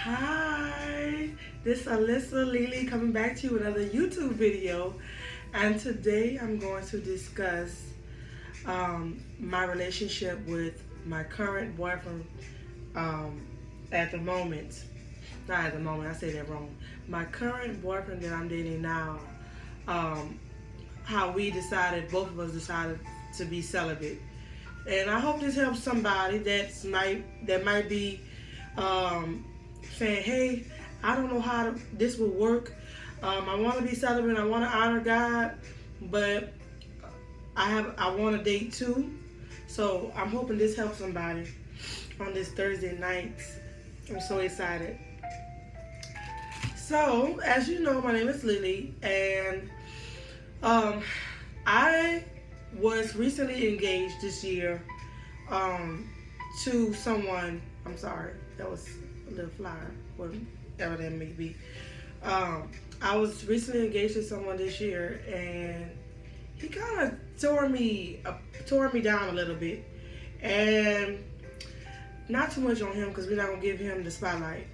Hi, this is Alyssa Lily coming back to you with another YouTube video, and today I'm going to discuss my relationship with my current boyfriend um, at the moment. Not at the moment, I said that wrong. My current boyfriend that I'm dating now, um, how both of us decided to be celibate. And I hope this helps somebody that might be um, saying, "Hey, I don't know how this will work. I want to be celibate. I want to honor God, but I want to date too." So I'm hoping this helps somebody on this Thursday night. I'm so excited. So as you know, my name is Lily, and um, I was recently engaged this year um, to someone. I'm sorry, that was a little flyer, whatever that may be. Um, I was recently engaged to someone this year, and he kind of tore me down a little bit, and not too much on him because we're not gonna give him the spotlight.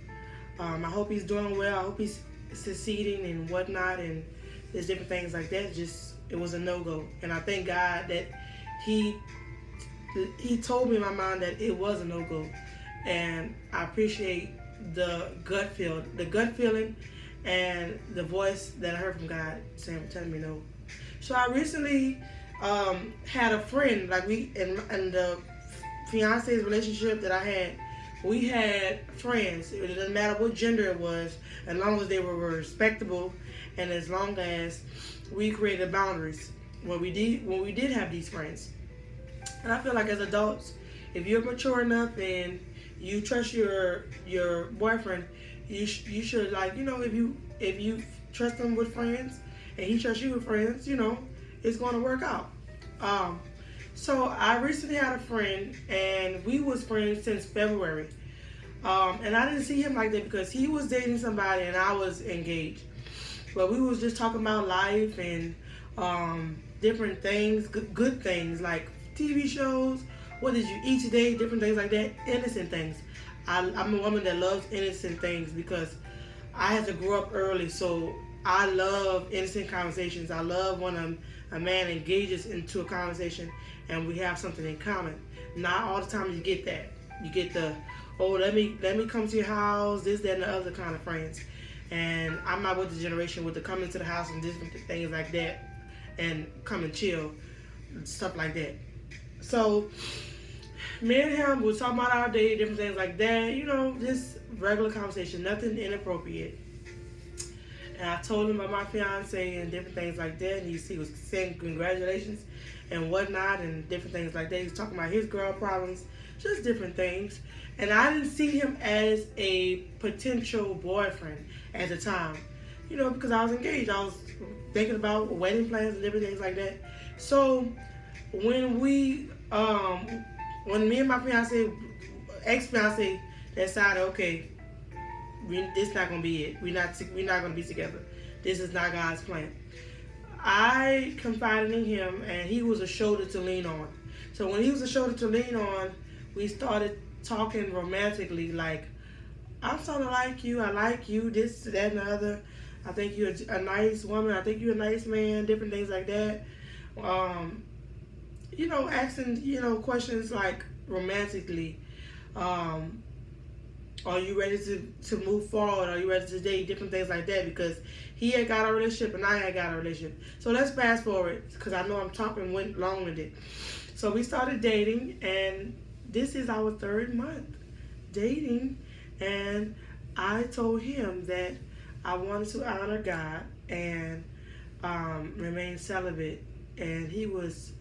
I hope he's doing well. I hope he's succeeding and whatnot, and there's different things like that. Just it was a no go, and I thank God that he told me in my mind that it was a no go, and I appreciate the gut feeling, and the voice that I heard from God telling me no. So I recently had a friend, like we in the fiance's relationship that I had. We had friends. It doesn't matter what gender it was, as long as they were respectable, and as long as we created boundaries when we did have these friends. And I feel like as adults, if you're mature enough and you trust your boyfriend, you should, like, if you trust him with friends and he trusts you with friends, it's going to work out. So I recently had a friend, and we was friends since February. And I didn't see him like that because he was dating somebody and I was engaged. But we was just talking about life and different things, good things like TV shows. What did you eat today? Different things like that. Innocent things. I'm a woman that loves innocent things because I had to grow up early, so I love innocent conversations. I love when a man engages into a conversation and we have something in common. Not all the time you get that. You get the, oh, let me come to your house, this, that, and the other kind of friends. And I'm not with the generation with the coming to the house and different things like that and come and chill, stuff like that. So me and him was talking about our day, different things like that, just regular conversation, nothing inappropriate. And I told him about my fiance and different things like that. And he was saying congratulations and whatnot and different things like that. He was talking about his girl problems, just different things. And I didn't see him as a potential boyfriend at the time, because I was engaged. I was thinking about wedding plans and different things like that. So when when me and my ex-fiance decided, okay, this not gonna be it. We're not gonna be together. This is not God's plan. I confided in him, and he was a shoulder to lean on. So when he was a shoulder to lean on, we started talking romantically. Like, I'm starting to like you. I like you. This, that, and the other. I think you're a nice woman. I think you're a nice man. Different things like that. Asking questions like romantically. Are you ready to move forward? Are you ready to date? Different things like that, because he had got a relationship and I had got a relationship. So let's fast forward, because I know I'm talking long with it. So we started dating, and this is our third month dating, and I told him that I wanted to honor God and remain celibate, and he was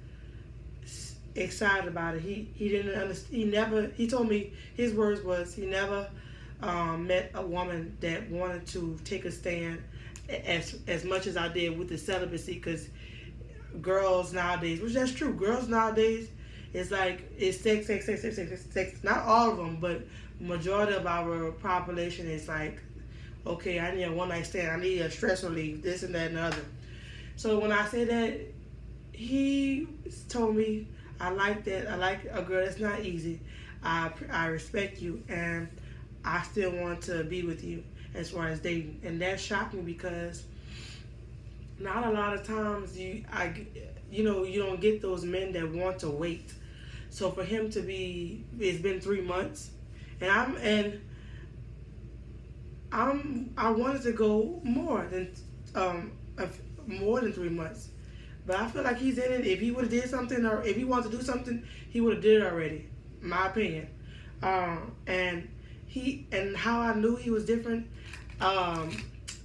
excited about it. He didn't understand. He told me, his words was, he never met a woman that wanted to take a stand as much as I did with the celibacy, because girls nowadays, which that's true, girls nowadays, it's like, it's sex. Not all of them, but majority of our population is like, okay, I need a one night stand, I need a stress relief, this and that and the other. So when I said that, he told me, I like that. I like a girl that's not easy. I respect you, and I still want to be with you as far as dating. And that shocked me because not a lot of times you don't get those men that want to wait. So for him to be, it's been 3 months, and I wanted to go more than 3 months, but I feel like he's in it. If he would have did something, or if he wanted to do something, he would have did it already. My opinion. And how I knew he was different.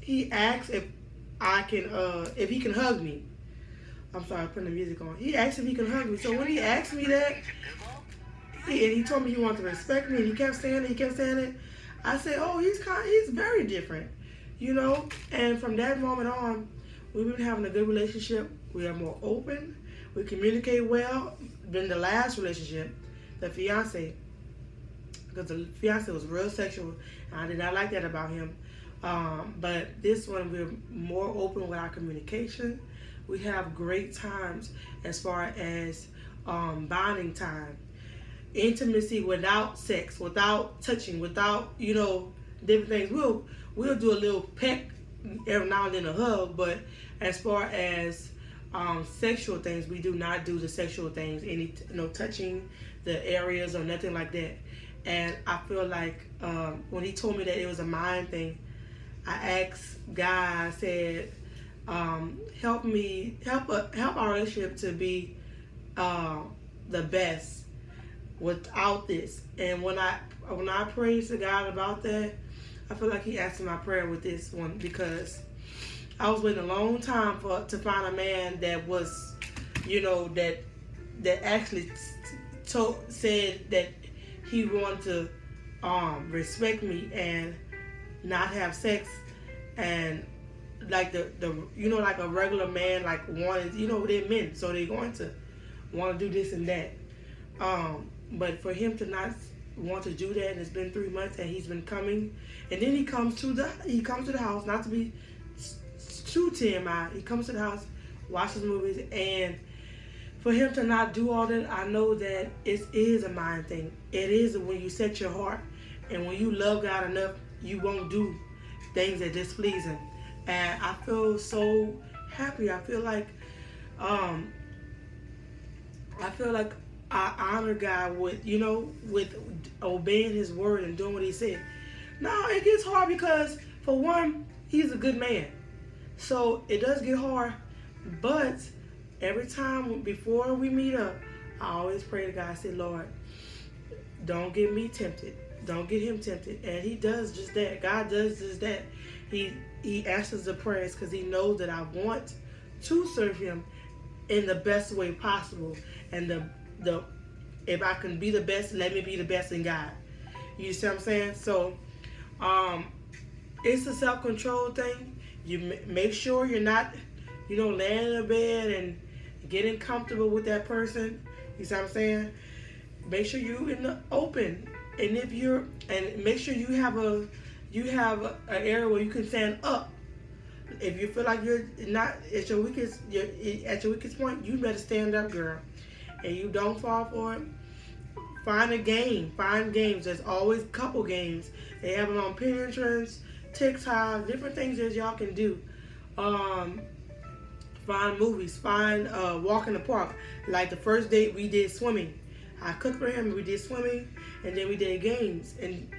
He asked if he can hug me. I'm sorry, I'm putting the music on. He asked if he can hug me. So when he asked me that, he told me he wanted to respect me, and he kept saying it. I said, oh, he's very different, And from that moment on, we've been having a good relationship. We are more open. We communicate well. Been the last relationship, the fiance, because the fiance was real sexual, and I did not like that about him. But this one, we're more open with our communication. We have great times as far as bonding time, intimacy without sex, without touching, without different things. We'll do a little peck every now and then, a hug, but as far as sexual things, we do not do the sexual things, any touching the areas or nothing like that. And I feel like when he told me that it was a mind thing, I asked God, I said, help our relationship to be the best without this. And when I prayed to God about that, I feel like he answered my prayer with this one, because I was waiting a long time to find a man that was, that actually said that he wanted to respect me and not have sex, and like like a regular man, like wanted, they're men, so they're going to want to do this and that. But for him to not want to do that, and it's been 3 months, and he's been coming, and then he comes to the house, not to be too TMI. He comes to the house, watches movies, and for him to not do all that, I know that it is a mind thing. It is when you set your heart, and when you love God enough, you won't do things that displease him. And I feel so happy. I feel like I honor God with obeying his word and doing what he said. Now it gets hard because, for one, he's a good man. So it does get hard, but every time before we meet up, I always pray to God. I say, Lord, don't get me tempted. Don't get him tempted. And he does just that. God does just that. He answers the prayers because he knows that I want to serve him in the best way possible. And if I can be the best, let me be the best in God. You see what I'm saying? So it's a self-control thing. You make sure you're not, laying in a bed and getting comfortable with that person. You see what I'm saying? Make sure you're in the open, and make sure you have an area where you can stand up. If you feel like you're not at your weakest point, you better stand up, girl, and you don't fall for it. Find a game. Find games. There's always a couple games. They have them on Pinterest, TikTok, different things that y'all can do. Find movies. Find walk in the park. Like the first date, we did swimming. I cooked for him. We did swimming, and then we did games and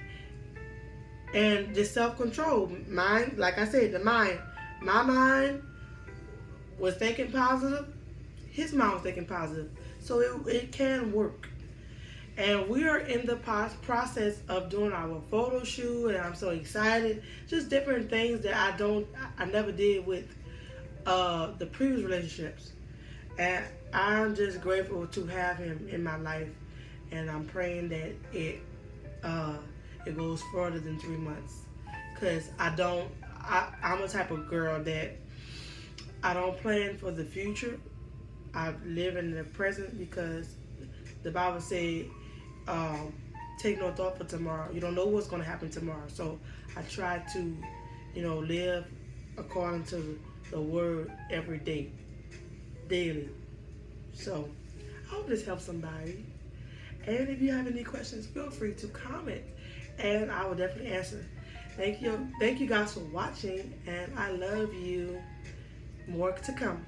the self-control. Mind, like I said, the mind. My mind was thinking positive. His mind was thinking positive. So it can work. And we are in the process of doing our photo shoot, and I'm so excited. Just different things that I never did with the previous relationships. And I'm just grateful to have him in my life, and I'm praying that it goes further than 3 months. Cause I'm a type of girl that I don't plan for the future. I live in the present, because the Bible said, take no thought for tomorrow. You don't know what's going to happen tomorrow. So I try to, live according to the word every day, daily. So I hope this helps somebody. And if you have any questions, feel free to comment. and I will definitely answer. Thank you guys for watching, and I love you. More to come.